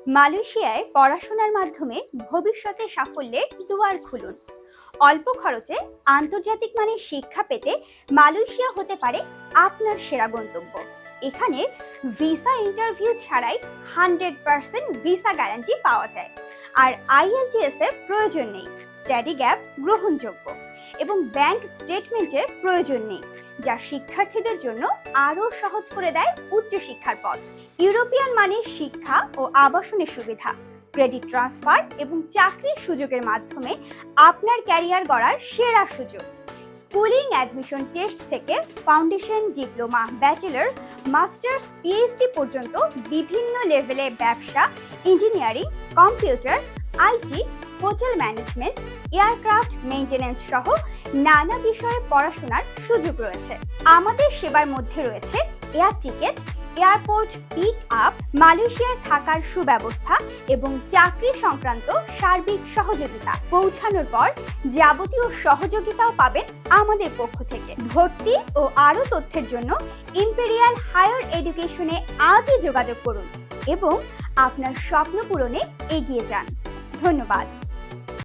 মালয়েশিয়ায় পড়াশোনার মাধ্যমে ভবিষ্যতে সাফল্যের দুয়ার খুলুন। অল্প খরচে আন্তর্জাতিক মানের শিক্ষা পেতে মালয়েশিয়া হতে পারে আপনার সেরা গন্তব্য। এখানে ভিসা ইন্টারভিউ ছাড়াই 100% ভিসা গ্যারান্টি পাওয়া যায়, আর IELTS এর প্রয়োজন নেই। স্টাডি গ্যাপ গ্রহণযোগ্য এবং ব্যাংক স্টেটমেন্টের প্রয়োজন নেই, যা শিক্ষার্থীদের জন্য আরও সহজ করে দেয় উচ্চশিক্ষার পথ। ইউরোপিয়ান মানের শিক্ষা ও আবাসনের সুবিধা, ক্রেডিট ট্রান্সফার এবং চাকরির সুযোগের মাধ্যমে আপনার ক্যারিয়ার গড়ার সেরা সুযোগ। স্কুলিং অ্যাডমিশন টেস্ট থেকে foundation, diploma, bachelor, masters, PhD পর্যন্ত বিভিন্ন লেভেলে ব্যবসা, engineering, computer, IT, hotel management, aircraft maintenance সহ নানা বিষয়ে পড়াশোনার সুযোগ রয়েছে। আমাদের সেবার মধ্যে রয়েছে air ticket, airport pick up, মালয়েশিয়ায় থাকার সুব্যবস্থা এবং চাকরি সংক্রান্ত সার্বিক সহযোগিতা। পৌঁছানোর পর যাবতীয় সহযোগিতাও পাবেন আমাদের পক্ষ থেকে। ভর্তি ও আরও তথ্যের জন্য ইম্পেরিয়াল হায়ার এডুকেশনে আজই যোগাযোগ করুন এবং আপনার স্বপ্ন পূরণে এগিয়ে যান। ধন্যবাদ।